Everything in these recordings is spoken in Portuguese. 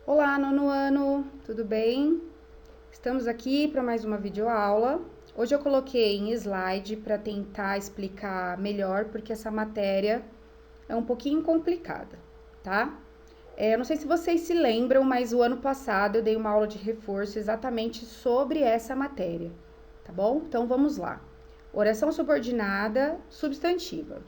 Olá, nono ano, tudo bem? Estamos aqui para mais uma videoaula. Hoje eu coloquei em slide para tentar explicar melhor, porque essa matéria é um pouquinho complicada, tá? Eu não sei se vocês se lembram, mas o ano passado eu dei uma aula de reforço exatamente sobre essa matéria, tá bom? Então vamos lá. Oração subordinada substantiva.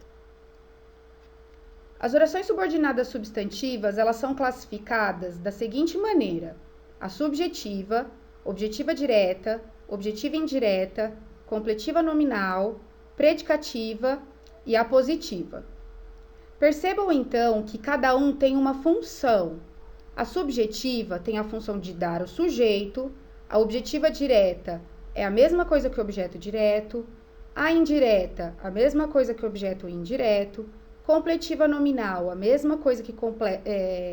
As orações subordinadas substantivas, elas são classificadas da seguinte maneira: a subjetiva, objetiva direta, objetiva indireta, completiva nominal, predicativa e apositiva. Percebam então que cada um tem uma função. A subjetiva tem a função de dar o sujeito, a objetiva direta é a mesma coisa que o objeto direto, a indireta, a mesma coisa que o objeto indireto, completiva nominal, a mesma coisa que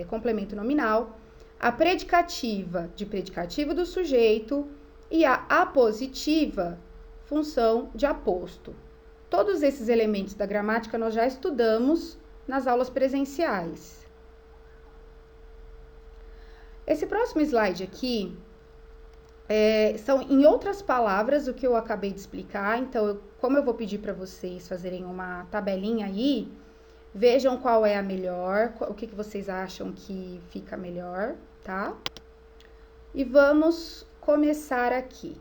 complemento nominal, a predicativa de predicativo do sujeito e a apositiva, função de aposto. Todos esses elementos da gramática nós já estudamos nas aulas presenciais. Esse próximo slide aqui são, em outras palavras, o que eu acabei de explicar. Então, como eu vou pedir para vocês fazerem uma tabelinha aí, vejam qual é a melhor, o que vocês acham que fica melhor, tá? E vamos começar aqui.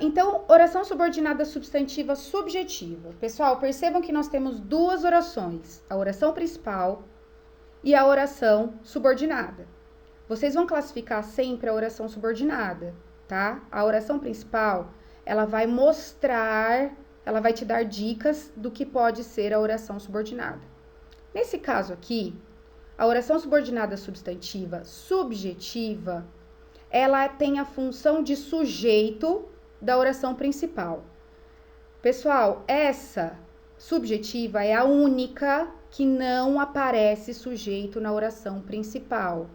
Então, oração subordinada substantiva subjetiva. Pessoal, percebam que nós temos duas orações, a oração principal e a oração subordinada. Vocês vão classificar sempre a oração subordinada, tá? A oração principal, ela vai mostrar, ela vai te dar dicas do que pode ser a oração subordinada. Nesse caso aqui, a oração subordinada substantiva subjetiva, ela tem a função de sujeito da oração principal. Pessoal, essa subjetiva é a única que não aparece sujeito na oração principal.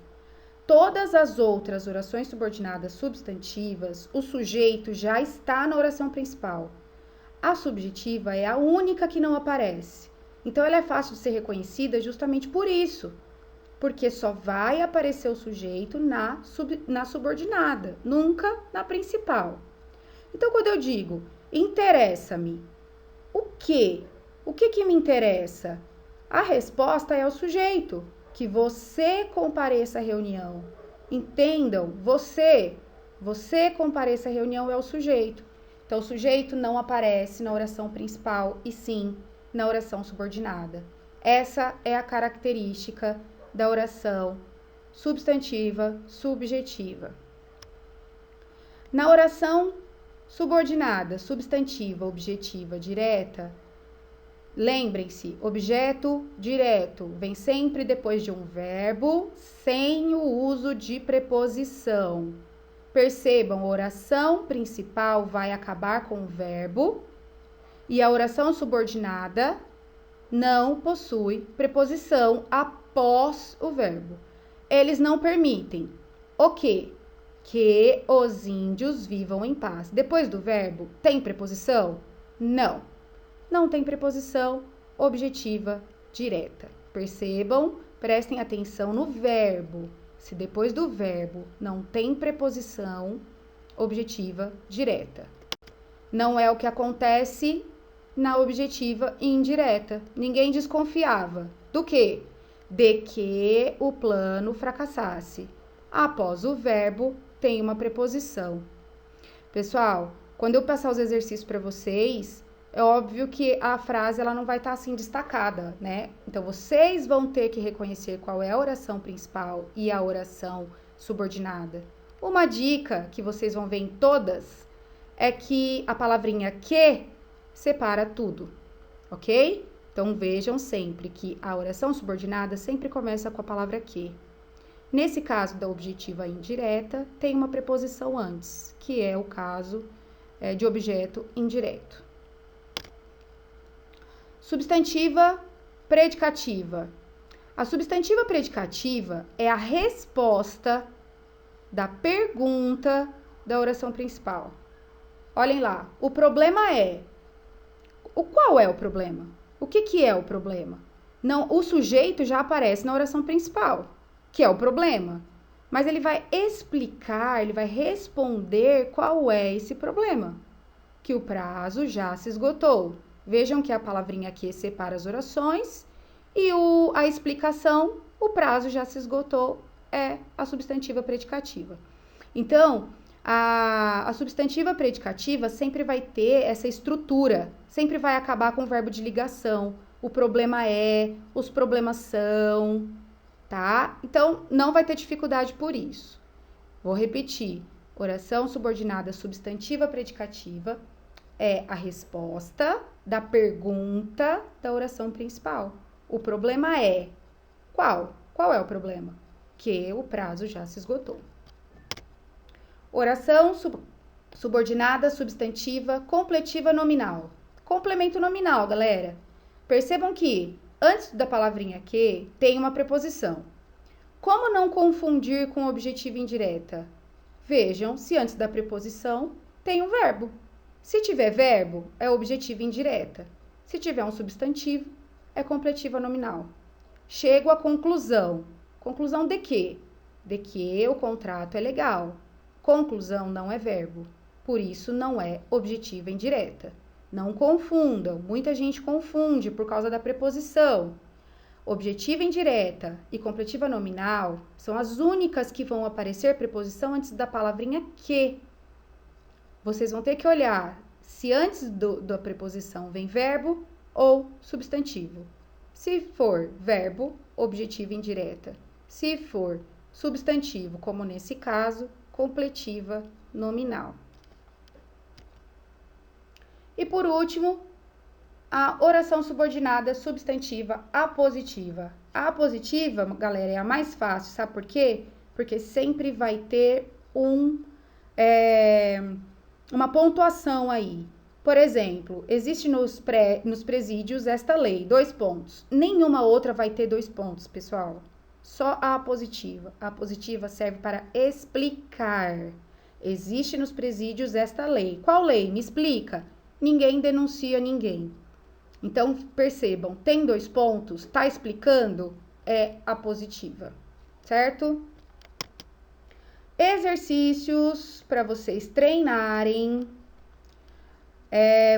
Todas as outras orações subordinadas substantivas, o sujeito já está na oração principal. A subjetiva é a única que não aparece. Então, ela é fácil de ser reconhecida justamente por isso. Porque só vai aparecer o sujeito na subordinada, nunca na principal. Então, quando eu digo, interessa-me, o quê? O que me interessa? A resposta é o sujeito, que você compareça à reunião. Entendam, você compareça à reunião é o sujeito. Então, o sujeito não aparece na oração principal e sim na oração subordinada. Essa é a característica da oração substantiva subjetiva. Na oração subordinada, substantiva, objetiva, direta, lembrem-se, objeto direto vem sempre depois de um verbo, sem o uso de preposição. Percebam, a oração principal vai acabar com o verbo e a oração subordinada não possui preposição após o verbo. Eles não permitem o quê? Que os índios vivam em paz. Depois do verbo, tem preposição? Não. Não tem preposição objetiva direta. Percebam, prestem atenção no verbo. Se depois do verbo não tem preposição objetiva direta. Não é o que acontece na objetiva indireta. Ninguém desconfiava. Do quê? De que o plano fracassasse. Após o verbo, tem uma preposição. Pessoal, quando eu passar os exercícios para vocês, é óbvio que a frase ela não vai estar assim destacada, né? Então, vocês vão ter que reconhecer qual é a oração principal e a oração subordinada. Uma dica que vocês vão ver em todas é que a palavrinha que separa tudo, ok? Então, vejam sempre que a oração subordinada sempre começa com a palavra que. Nesse caso da objetiva indireta, tem uma preposição antes, que é o caso de objeto indireto. Substantiva predicativa. A substantiva predicativa é a resposta da pergunta da oração principal. Olhem lá, o problema é... Qual é o problema? O que é o problema? Não, o sujeito já aparece na oração principal. que é o problema. Mas ele vai explicar, ele vai responder qual é esse problema. Que o prazo já se esgotou. Vejam que a palavrinha aqui separa as orações e a explicação, o prazo já se esgotou, é a substantiva predicativa. Então, a substantiva predicativa sempre vai ter essa estrutura, sempre vai acabar com o verbo de ligação. O problema é, os problemas são, tá? Então, não vai ter dificuldade por isso. Vou repetir. Oração subordinada substantiva predicativa é a resposta da pergunta da oração principal. O problema é qual? Qual é o problema? Que o prazo já se esgotou. Oração subordinada substantiva completiva nominal. Complemento nominal, galera. Percebam que antes da palavrinha que tem uma preposição. Como não confundir com objetiva indireta? Vejam se antes da preposição tem um verbo. Se tiver verbo, é objetiva indireta. Se tiver um substantivo, é completiva nominal. Chego à conclusão. Conclusão de quê? De que o contrato é legal. Conclusão não é verbo. Por isso, não é objetiva indireta. Não confundam. Muita gente confunde por causa da preposição. Objetiva indireta e completiva nominal são as únicas que vão aparecer preposição antes da palavrinha que. Vocês vão ter que olhar se antes da preposição vem verbo ou substantivo. Se for verbo, objetiva indireta. Se for substantivo, como nesse caso, completiva nominal. E por último, a oração subordinada substantiva apositiva. A apositiva, galera, é a mais fácil, sabe por quê? Porque sempre vai ter uma pontuação aí. Por exemplo, existe nos presídios esta lei, 2 pontos. Nenhuma outra vai ter 2 pontos, pessoal. Só a apositiva. A apositiva serve para explicar. Existe nos presídios esta lei. Qual lei? Me explica. Ninguém denuncia ninguém. Então, percebam, tem 2 pontos, tá explicando, é apositiva, certo? Exercícios para vocês treinarem.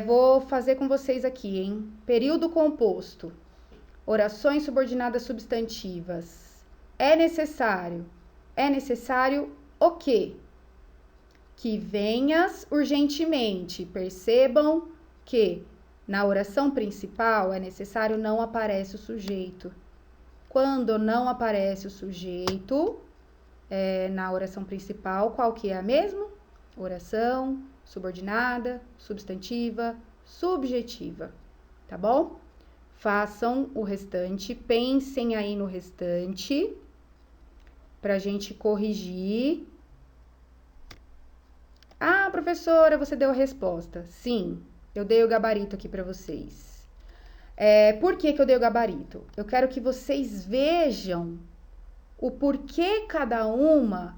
Vou fazer com vocês aqui, hein? Período composto. Orações subordinadas substantivas. É necessário o quê? Que venhas urgentemente. Percebam que na oração principal é necessário não aparece o sujeito. Quando não aparece o sujeito, na oração principal, qual que é a mesma? Oração subordinada, substantiva, subjetiva, tá bom? Façam o restante, pensem aí no restante, pra gente corrigir. Ah, professora, você deu a resposta. Sim, eu dei o gabarito aqui pra vocês. Por que eu dei o gabarito? Eu quero que vocês vejam o porquê cada uma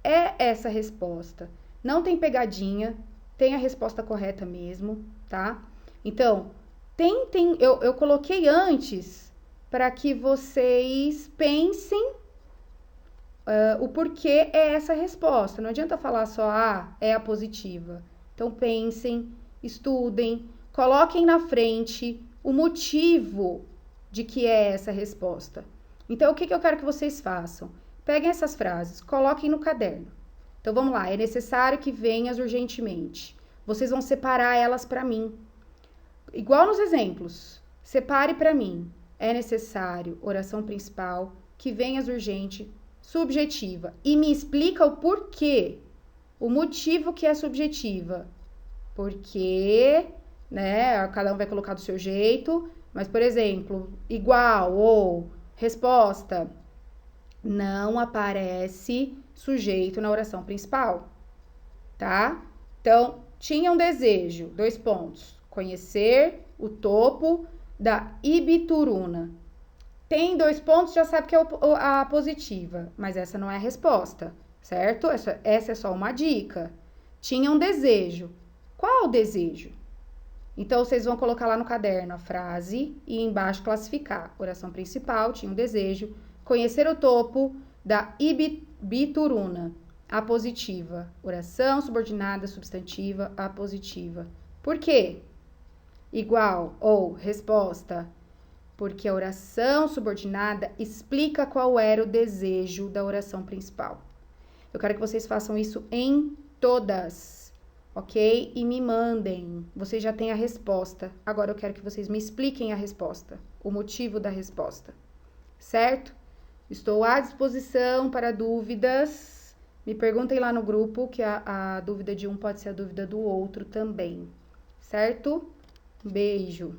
é essa resposta. Não tem pegadinha, tem a resposta correta mesmo, tá? Então, tentem, eu coloquei antes para que vocês pensem o porquê é essa resposta. Não adianta falar só, é a positiva. Então, pensem, estudem, coloquem na frente o motivo de que é essa resposta. Então, o que eu quero que vocês façam? Peguem essas frases, coloquem no caderno. Então, vamos lá. É necessário que venhas urgentemente. Vocês vão separar elas para mim. Igual nos exemplos. Separe para mim. É necessário, oração principal, que venhas urgente, subjetiva. E me explica o porquê. O motivo que é subjetiva. Porque, né? Cada um vai colocar do seu jeito. Mas, por exemplo, igual ou resposta. Não aparece sujeito na oração principal, tá? Então, tinha um desejo, 2 pontos. Conhecer o topo da Ibituruna. Tem 2 pontos, já sabe que é a positiva, mas essa não é a resposta, certo? Essa é só uma dica. Tinha um desejo. Qual o desejo? Então, vocês vão colocar lá no caderno a frase e embaixo classificar. Oração principal, tinha um desejo. Conhecer o topo da bituruna, apositiva. Oração subordinada substantiva apositiva. Por quê? Igual ou resposta. Porque a oração subordinada explica qual era o desejo da oração principal. Eu quero que vocês façam isso em todas, ok? E me mandem. Vocês já têm a resposta. Agora eu quero que vocês me expliquem a resposta, o motivo da resposta, certo? Estou à disposição para dúvidas. Me perguntem lá no grupo, que a dúvida de um pode ser a dúvida do outro também, certo? Beijo!